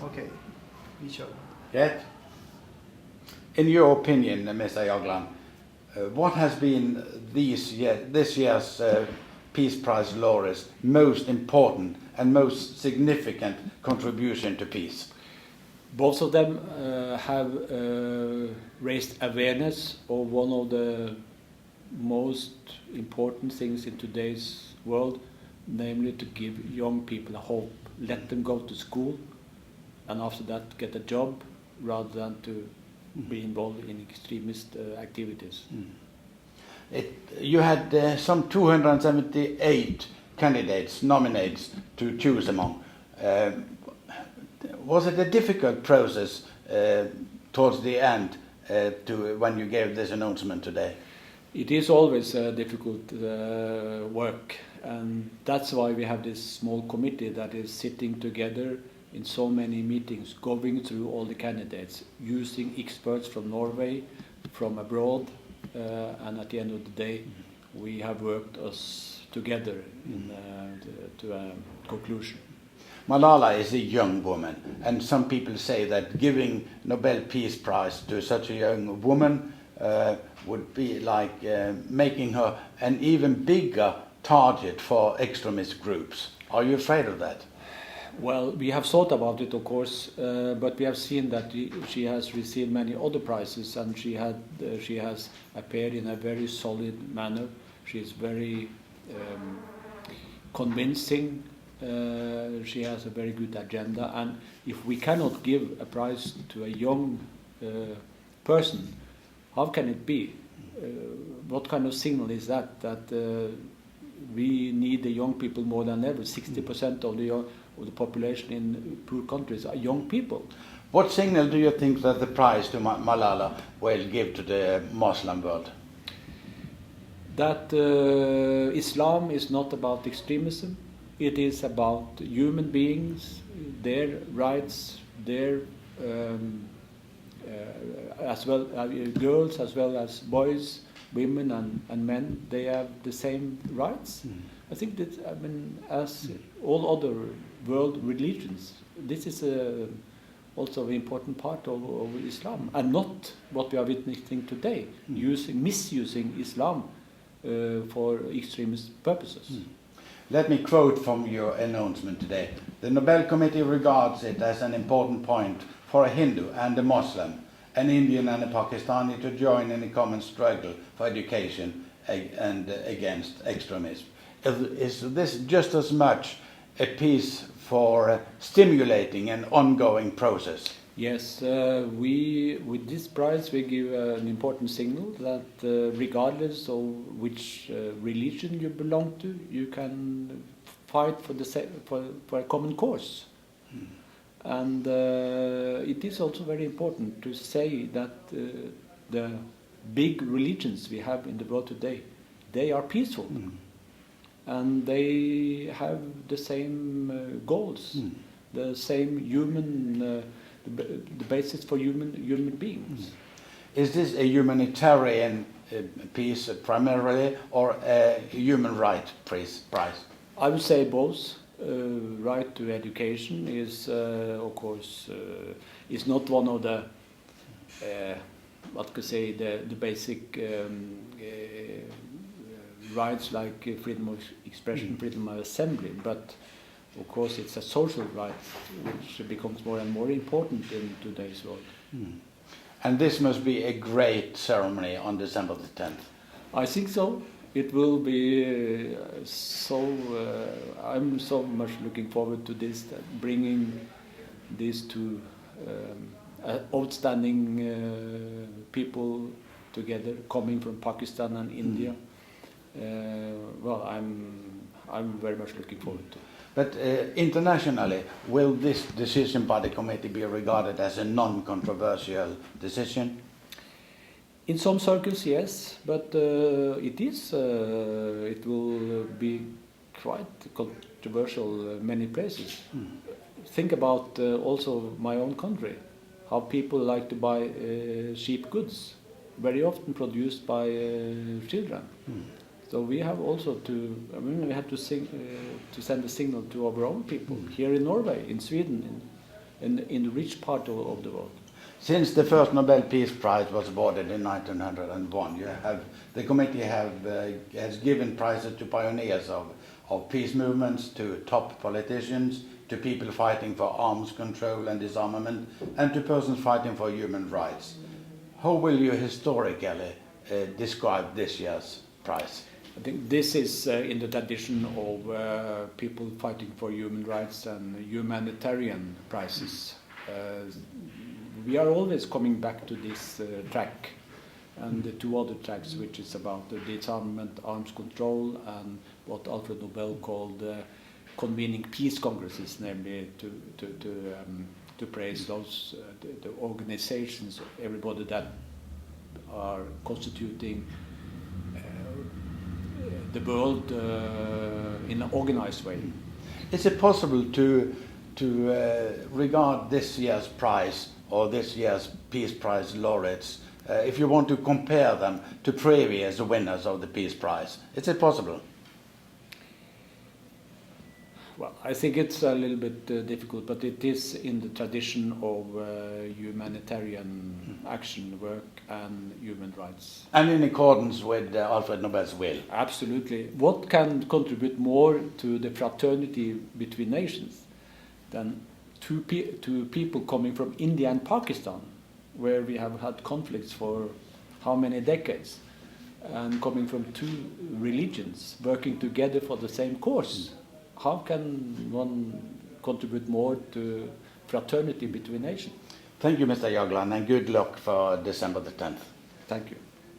Okay, be sure. Yet, in your opinion, Mr. Jagland, what has been this year's Peace Prize laureates' most important and most significant contribution to peace? Both of them have raised awareness of one of the most important things in today's world, namely to give young people a hope. Let them go to school and after that get a job rather than to be involved in extremist activities. You had some 278 candidates, nominates to choose among. Was it a difficult process towards the end when you gave this announcement today? It is always a difficult work, and that's why we have this small committee that is sitting together in so many meetings, going through all the candidates, using experts from Norway, from abroad, and at the end of the day, we have worked us together to a conclusion. Malala is a young woman, and some people say that giving Nobel Peace Prize to such a young woman would be like making her an even bigger target for extremist groups. Are you afraid of that? Well, we have thought about it, of course, but we have seen that she has received many other prizes, and she has appeared in a very solid manner. She is very convincing. She has a very good agenda, and if we cannot give a prize to a young person, how can it be? What kind of signal is that? That we need the young people more than ever. 60% of the population in poor countries are young people. What signal do you think that the prize to Malala will give to the Muslim world? That Islam is not about extremism. It is about human beings, their rights, their as well girls as well as boys, women and men. They have the same rights. I think that as all other world religions, this is also an important part of Islam, and not what we are witnessing today, misusing Islam for extremist purposes. Let me quote from your announcement today. The Nobel Committee regards it as an important point for a Hindu and a Muslim, an Indian and a Pakistani to join in a common struggle for education and against extremism. Is this just as much a piece for stimulating an ongoing process? Yes, with this prize we give an important signal that regardless of which religion you belong to, you can fight for a common cause. And it is also very important to say that the big religions we have in the world today, they are peaceful. And they have the same goals, the same human the basis for human beings. Is this a humanitarian piece primarily, or a human right prize? I would say both. Right to education is, of course, is not one of the the basic rights like freedom of expression, freedom of assembly, but of course it's a social right which becomes more and more important in today's world. And this must be a great ceremony on December the 10th. I think so. It will be I'm so much looking forward to this, bringing these two outstanding people together, coming from Pakistan and India. Well, I'm very much looking forward to it. But internationally, will this decision by the committee be regarded as a non-controversial decision? In some circles, yes, but it will be quite controversial in many places. Think about also my own country, how people like to buy cheap goods, very often produced by children. So we have also we have to send a signal to our own people here in Norway, in Sweden, in the rich part of the world. Since the first Nobel Peace Prize was awarded in 1901, the committee has given prizes to pioneers of peace movements, to top politicians, to people fighting for arms control and disarmament, and to persons fighting for human rights. How will you historically describe this year's prize? I think this is in the tradition of people fighting for human rights and humanitarian prizes. We are always coming back to this track and the two other tracks, which is about the disarmament, arms control, and what Alfred Nobel called convening peace congresses, namely to praise those the organizations, everybody that are constituting the world in an organized way. Is it possible to regard this year's prize or this year's Peace Prize laureates, if you want to compare them to previous winners of the Peace Prize? Is it possible? Well, I think it's a little bit difficult, but it is in the tradition of humanitarian action work and human rights. And in accordance with Alfred Nobel's will? Absolutely. What can contribute more to the fraternity between nations than two people coming from India and Pakistan, where we have had conflicts for how many decades, and coming from two religions working together for the same cause? How can one contribute more to fraternity between nations? Thank you, Mr. Jagland, and good luck for December the 10th. Thank you.